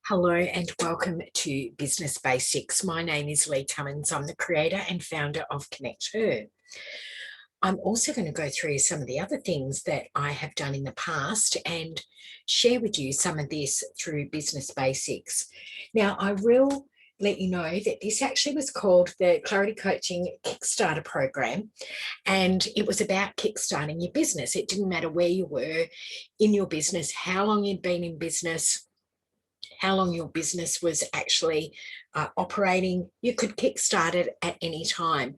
Hello and welcome to Business Basics. My name is Lee Cummins. I'm the creator and founder of Connect Her. I'm also going to go through some of the other things that I have done in the past and share with you some of this through Business Basics. Now, I will let you know that this actually was called the Clarity Coaching Kickstarter program, and it was about kickstarting your business. It didn't matter where you were in your business, how long you'd been in business, how long your business was actually operating. You could kickstart it at any time.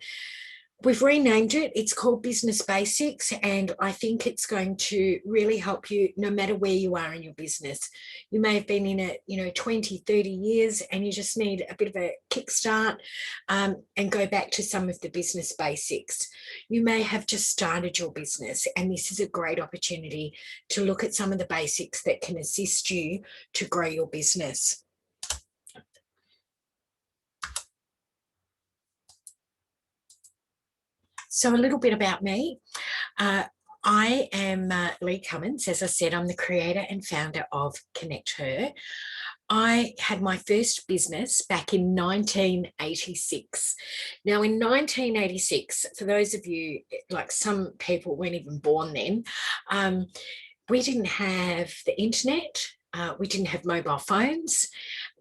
We've renamed it. It's called Business Basics, and I think it's going to really help you no matter where you are in your business. You may have been in it, 20, 30 years, and you just need a bit of a kickstart and go back to some of the business basics. You may have just started your business, and this is a great opportunity to look at some of the basics that can assist you to grow your business. So a little bit about me. I am Lee Cummins. As I said, I'm the creator and founder of Connect Her. I had my first business back in 1986. Now, in 1986, for those of you, like some people weren't even born then, we didn't have the internet. We didn't have mobile phones.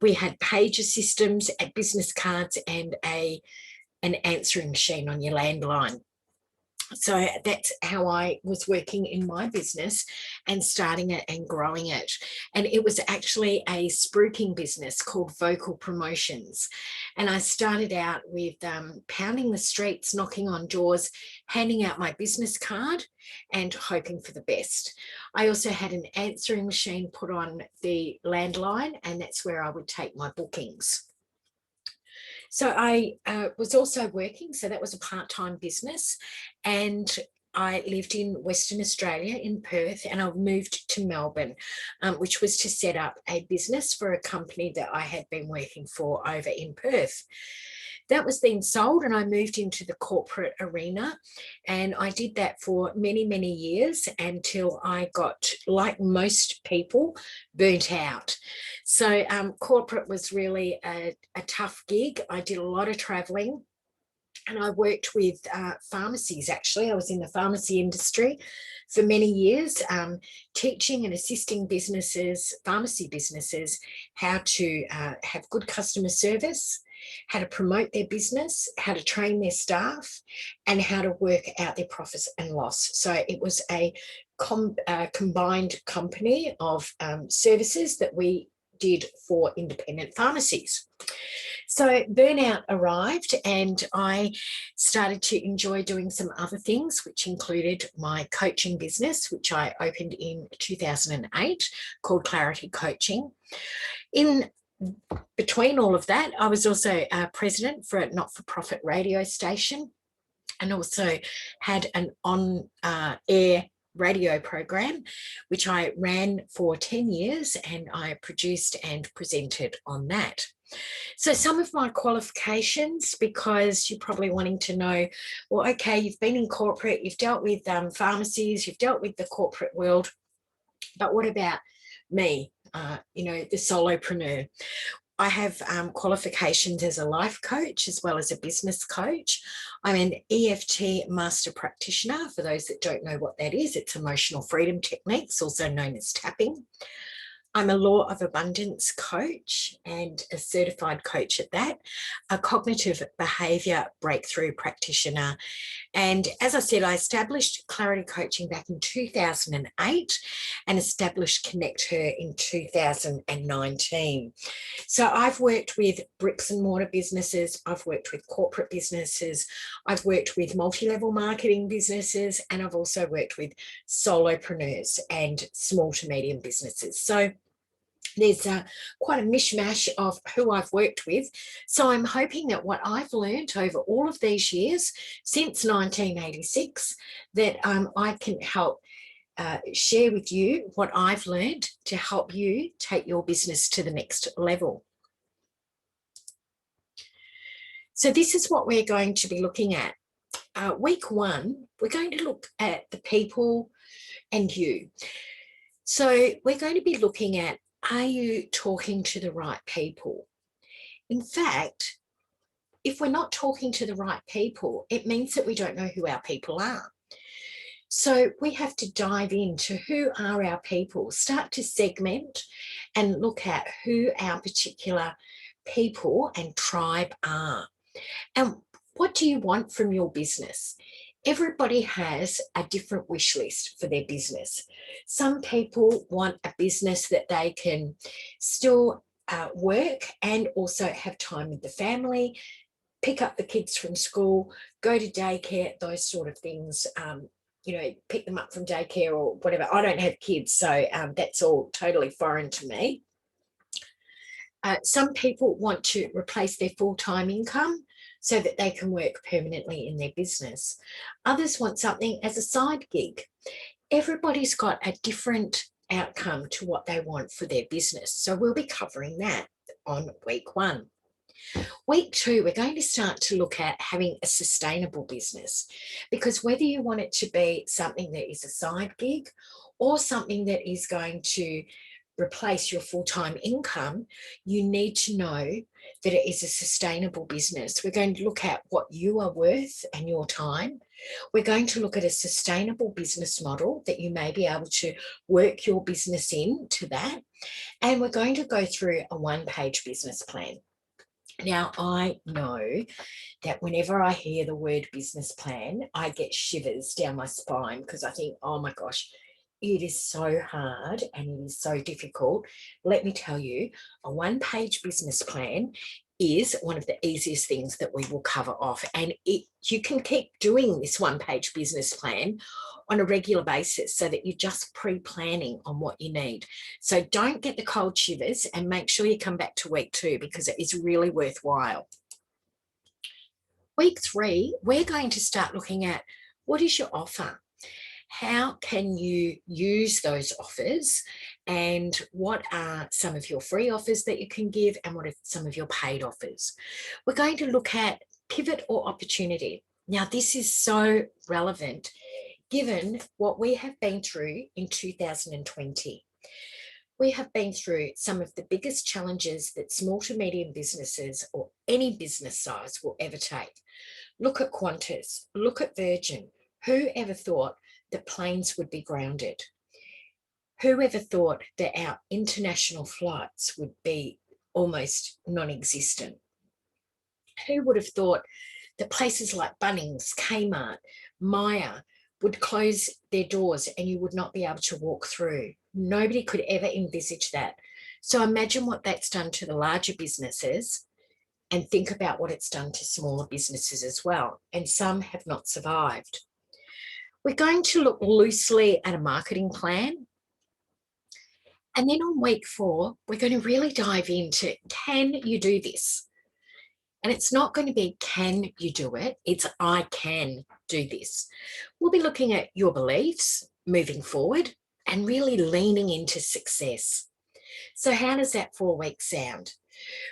We had pager systems, business cards, and an answering machine on your landline. So that's how I was working in my business and starting it and growing it. And it was actually a spruiking business called Vocal Promotions. And I started out with pounding the streets, knocking on doors, handing out my business card and hoping for the best. I also had an answering machine put on the landline, and that's where I would take my bookings. So I was also working, so that was a part-time business, and I lived in Western Australia in Perth, and I moved to Melbourne, which was to set up a business for a company that I had been working for over in Perth. That was then sold, and I moved into the corporate arena, and I did that for many, many years until I got, like most people, burnt out. So corporate was really a tough gig. I did a lot of traveling, and I worked with pharmacies. Actually, I was in the pharmacy industry for many years, teaching and assisting businesses, pharmacy businesses, how to have good customer service, how to promote their business, how to train their staff, and how to work out their profits and loss. So it was a combined company of services that we did for independent pharmacies. So burnout arrived, and I started to enjoy doing some other things, which included my coaching business, which I opened in 2008, called Clarity Coaching. In between all of that, I was also president for a not-for-profit radio station, and also had an on-air radio program, which I ran for 10 years, and I produced and presented on that. So some of my qualifications, because you're probably wanting to know, well, okay, you've been in corporate, you've dealt with pharmacies, you've dealt with the corporate world, but what about me, the solopreneur? I have qualifications as a life coach as well as a business coach. I'm an EFT master practitioner. For those that don't know what that is, it's emotional freedom techniques, also known as tapping. I'm a law of abundance coach and a certified coach at that, a cognitive behaviour breakthrough practitioner. And as I said, I established Clarity Coaching back in 2008 and established Connect Her in 2019. So I've worked with bricks and mortar businesses, I've worked with corporate businesses, I've worked with multi-level marketing businesses, and I've also worked with solopreneurs and small to medium businesses. So there's quite a mishmash of who I've worked with. So I'm hoping that what I've learned over all of these years, since 1986, that I can help share with you what I've learned to help you take your business to the next level. So this is what we're going to be looking at. Week one, we're going to look at the people and you. So we're going to be looking at Are you talking to the right people? In fact, if we're not talking to the right people, it means that we don't know who our people are. So we have to dive into who are our people, start to segment and look at who our particular people and tribe are. And what do you want from your business? Everybody has a different wish list for their business. Some people want a business that they can still work and also have time with the family, pick up the kids from school, go to daycare, those sort of things. Pick them up from daycare or whatever. I don't have kids, so that's all totally foreign to me. Some people want to replace their full-time income so that they can work permanently in their business. Others want something as a side gig. Everybody's got a different outcome to what they want for their business. So we'll be covering that on week 1. Week 2, we're going to start to look at having a sustainable business, because whether you want it to be something that is a side gig or something that is going to replace your full-time income, you need to know that it is a sustainable business. We're going to look at what you are worth and your time. We're going to look at a sustainable business model that you may be able to work your business into that. And we're going to go through a 1-page business plan. Now, I know that whenever I hear the word business plan, I get shivers down my spine because I think, oh my gosh, it is so hard and it is so difficult. Let me tell you, a 1-page business plan is one of the easiest things that we will cover off. And you can keep doing this 1-page business plan on a regular basis so that you're just pre-planning on what you need. So don't get the cold shivers and make sure you come back to week 2 because it is really worthwhile. Week 3, we're going to start looking at what is your offer? How can you use those offers, and what are some of your free offers that you can give, and what are some of your paid offers? We're going to look at pivot or opportunity. Now, this is so relevant given what we have been through in 2020. We have been through some of the biggest challenges that small to medium businesses or any business size will ever take. Look at Qantas, look at Virgin. Who ever thought that planes would be grounded? Who ever thought that our international flights would be almost non-existent? Who would have thought that places like Bunnings, Kmart, Myer would close their doors and you would not be able to walk through? Nobody could ever envisage that. So imagine what that's done to the larger businesses, and think about what it's done to smaller businesses as well. And some have not survived. We're going to look loosely at a marketing plan. And then on week 4, we're going to really dive into, can you do this? And it's not going to be, can you do it? It's, I can do this. We'll be looking at your beliefs moving forward and really leaning into success. So how does that 4 weeks sound?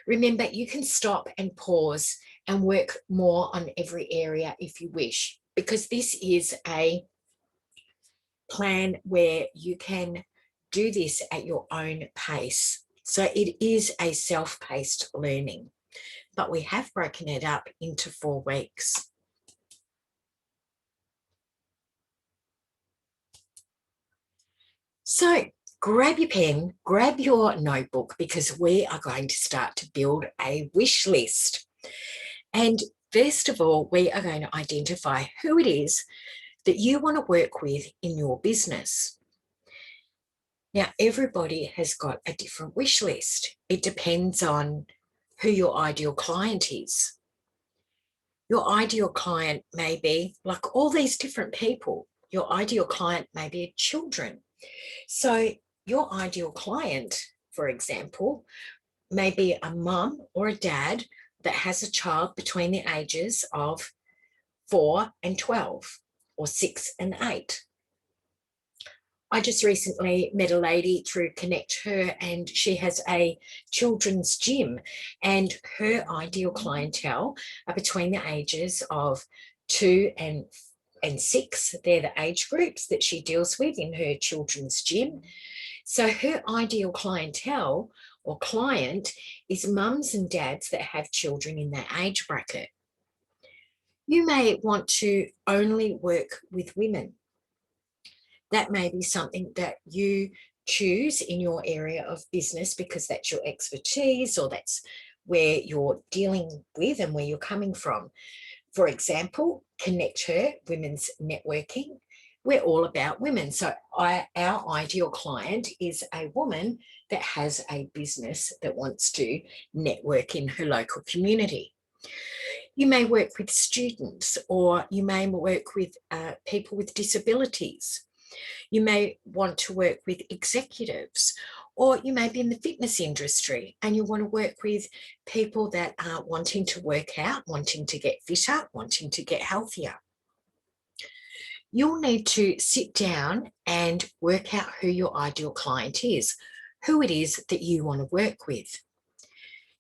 Remember, you can stop and pause and work more on every area if you wish, because this is a plan where you can do this at your own pace. So it is a self-paced learning, but we have broken it up into 4 weeks. So grab your pen, grab your notebook, because we are going to start to build a wish list. And first of all, we are going to identify who it is that you want to work with in your business. Now, everybody has got a different wish list. It depends on who your ideal client is. Your ideal client may be like all these different people. Your ideal client may be children. So your ideal client, for example, may be a mum or a dad that has a child between the ages of 4 and 12 or 6 and 8. I just recently met a lady through Connect Her, and she has a children's gym, and her ideal clientele are between the ages of 2 and and 6, they're the age groups that she deals with in her children's gym. So her ideal clientele or client is mums and dads that have children in that age bracket. You may want to only work with women. That may be something that you choose in your area of business because that's your expertise or that's where you're dealing with and where you're coming from. For example, Connect Her, women's networking. We're all about women. So our ideal client is a woman that has a business that wants to network in her local community. You may work with students, or you may work with people with disabilities. You may want to work with executives, or you may be in the fitness industry and you want to work with people that are wanting to work out, wanting to get fitter, wanting to get healthier. You'll need to sit down and work out who your ideal client is, who it is that you want to work with.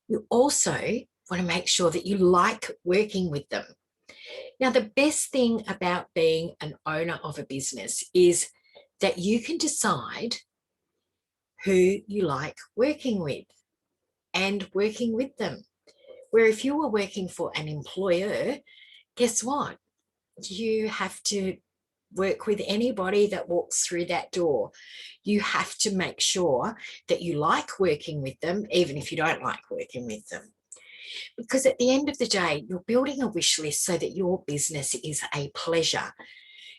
You also want to make sure that you like working with them. Now, the best thing about being an owner of a business is that you can decide who you like working with and working with them. Where if you were working for an employer, guess what? You have to work with anybody that walks through that door. You have to make sure that you like working with them, even if you don't like working with them. Because at the end of the day, you're building a wish list so that your business is a pleasure.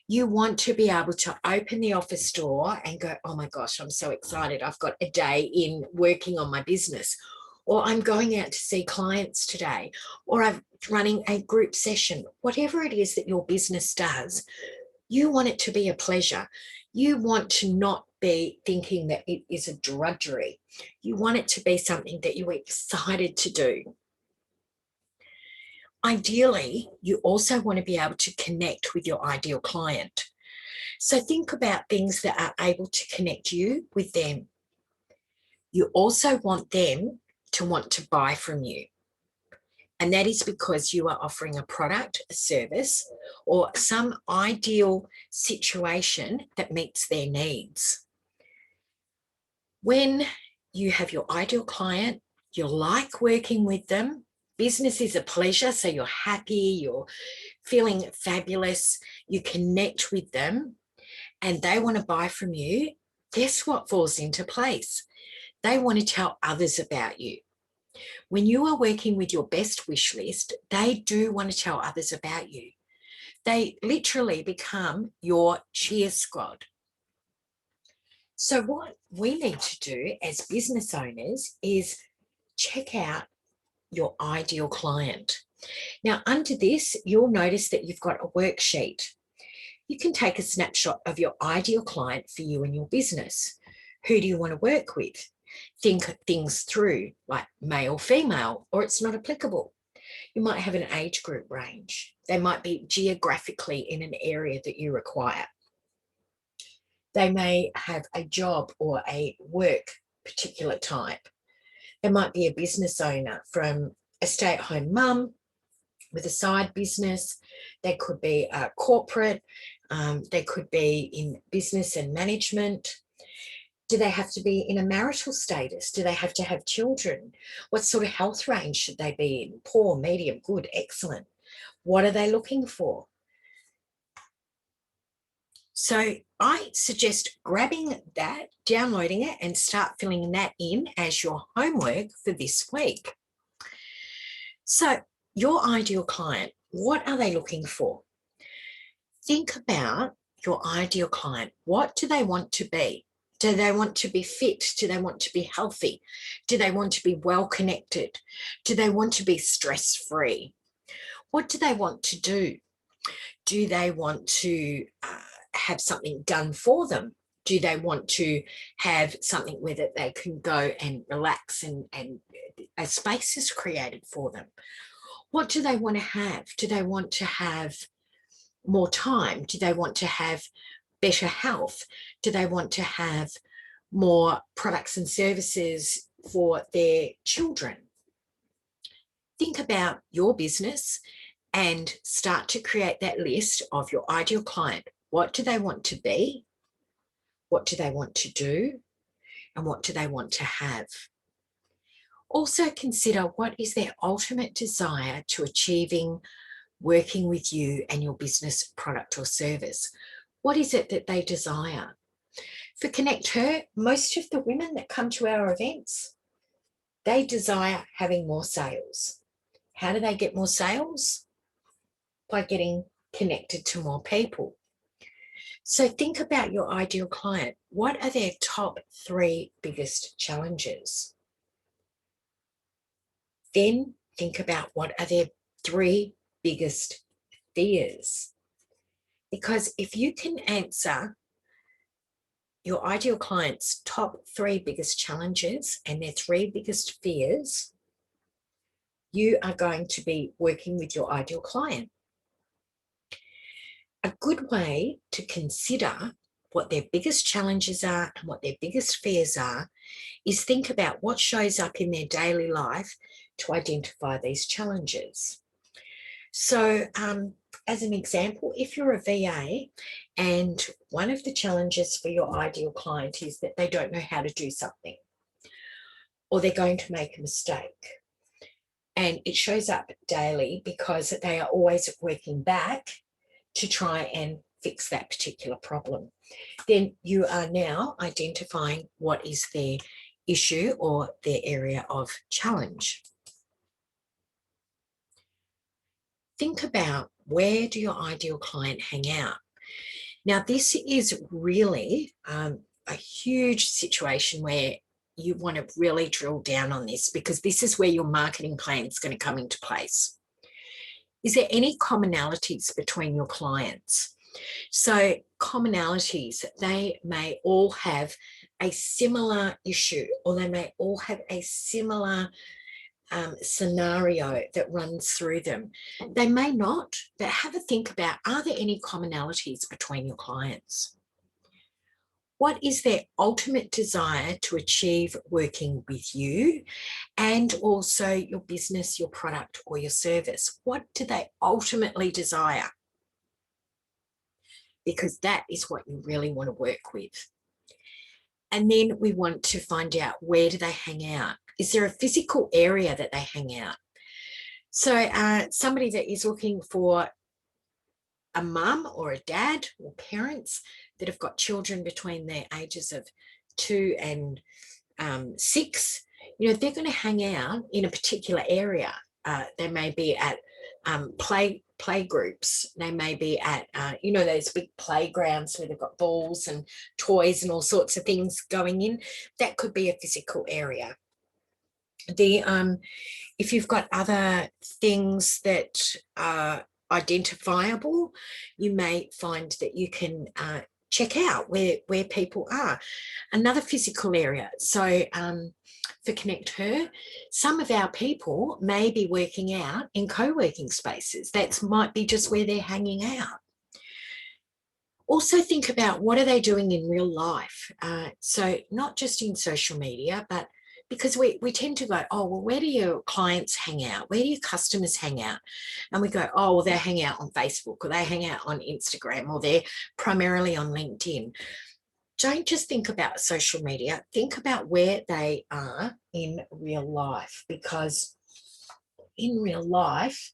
You want to be able to open the office door and go, oh my gosh, I'm so excited. I've got a day in working on my business, or I'm going out to see clients today, or I'm running a group session. Whatever it is that your business does, you want it to be a pleasure. You want to not be thinking that it is a drudgery. You want it to be something that you're excited to do. Ideally, you also want to be able to connect with your ideal client. So think about things that are able to connect you with them. You also want them to want to buy from you. And that is because you are offering a product, a service, or some ideal situation that meets their needs. When you have your ideal client, you like working with them, business is a pleasure, so you're happy, you're feeling fabulous, you connect with them, and they want to buy from you, guess what falls into place? They want to tell others about you. When you are working with your best wish list, they do want to tell others about you. They literally become your cheer squad. So what we need to do as business owners is check out your ideal client. Now, under this, you'll notice that you've got a worksheet. You can take a snapshot of your ideal client for you and your business. Who do you want to work with? Think things through, like male, female, or it's not applicable. You might have an age group range. They might be geographically in an area that you require. They may have a job or a work particular type. They might be a business owner, from a stay-at-home mum with a side business. They could be a corporate. They could be in business and management. Do they have to be in a marital status? Do they have to have children? What sort of health range should they be in? Poor, medium, good, excellent. What are they looking for? So I suggest grabbing that, downloading it, and start filling that in as your homework for this week. So your ideal client, what are they looking for? Think about your ideal client. What do they want to be? Do they want to be fit? Do they want to be healthy? Do they want to be well connected? Do they want to be stress-free? What do they want to do? Do they want to have something done for them? Do they want to have something where that they can go and relax and a space is created for them? What do they want to have? Do they want to have more time? Do they want to have better health? Do they want to have more products and services for their children? Think about your business and start to create that list of your ideal client. What do they want to be? What do they want to do? And what do they want to have? Also consider what is their ultimate desire to achieving working with you and your business, product or service. What is it that they desire? For Connect Her, most of the women that come to our events, they desire having more sales. How do they get more sales? By getting connected to more people. So think about your ideal client. What are their top 3 biggest challenges? Then think about what are their 3 biggest fears. Because if you can answer your ideal client's top 3 biggest challenges and their 3 biggest fears, you are going to be working with your ideal client. A good way to consider what their biggest challenges are and what their biggest fears are is think about what shows up in their daily life to identify these challenges. So as an example, if you're a VA and one of the challenges for your ideal client is that they don't know how to do something or they're going to make a mistake, and it shows up daily because they are always working back to try and fix that particular problem, then you are now identifying what is their issue or their area of challenge. Think about, where do your ideal client hang out? Now, this is really a huge situation where you want to really drill down on this, because this is where your marketing plan is going to come into place. Is there any commonalities between your clients? So commonalities, they may all have a similar issue, or they may all have a similar scenario that runs through them. They may not, but have a think about, are there any commonalities between your clients? What is their ultimate desire to achieve working with you and also your business, your product or your service? What do they ultimately desire? Because that is what you really want to work with. And then we want to find out, where do they hang out? Is there a physical area that they hang out? So somebody that is looking for a mum or a dad or parents that have got children between the ages of 2 and 6, you know, they're going to hang out in a particular area. They may be at play groups. They may be at, you know, those big playgrounds where they've got balls and toys and all sorts of things going in. That could be a physical area. If you've got other things that are identifiable, you may find that you can check out where people are. Another physical area. So for Connect Her, some of our people may be working out in co-working spaces. That might be just where they're hanging out. Also think about, what are they doing in real life? So not just in social media, but because we tend to go, oh, well, where do your clients hang out? Where do your customers hang out? And we go, oh, well, they hang out on Facebook, or they hang out on Instagram, or they're primarily on LinkedIn. Don't just think about social media. Think about where they are in real life, because in real life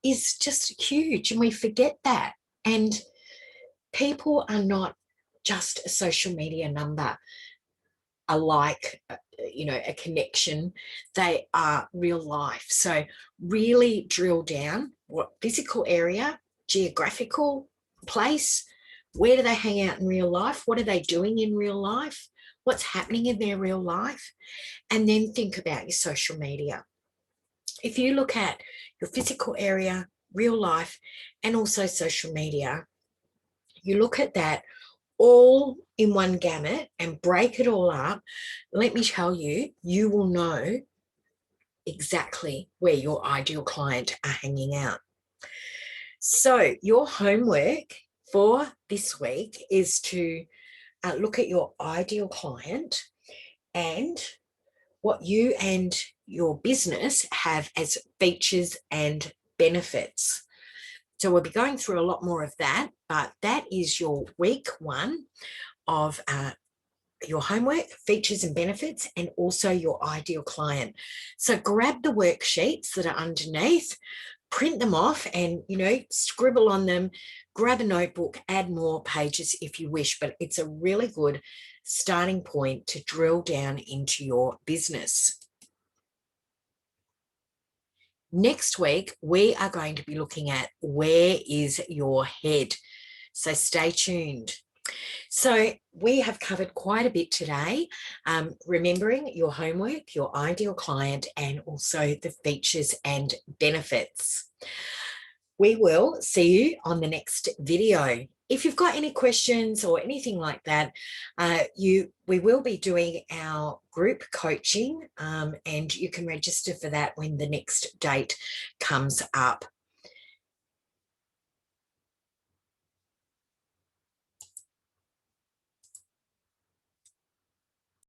is just huge, and we forget that. And people are not just a social media number, a like, you know, a connection. They are real life. So really drill down, what physical area, geographical place, where do they hang out in real life? What are they doing in real life? What's happening in their real life? And then think about your social media. If you look at your physical area, real life, and also social media, you look at that all in one gamut and break it all up, let me tell you, you will know exactly where your ideal client are hanging out. So your homework for this week is to look at your ideal client and what you and your business have as features and benefits. So we'll be going through a lot more of that, but that is your week 1 of your homework, features and benefits, and also your ideal client. So grab the worksheets that are underneath, print them off and, scribble on them, grab a notebook, add more pages if you wish, but it's a really good starting point to drill down into your business. Next week, we are going to be looking at where is your head. So stay tuned. So we have covered quite a bit today, remembering your homework, your ideal client, and also the features and benefits. We will see you on the next video. If you've got any questions or anything like that, we will be doing our group coaching, and you can register for that when the next date comes up.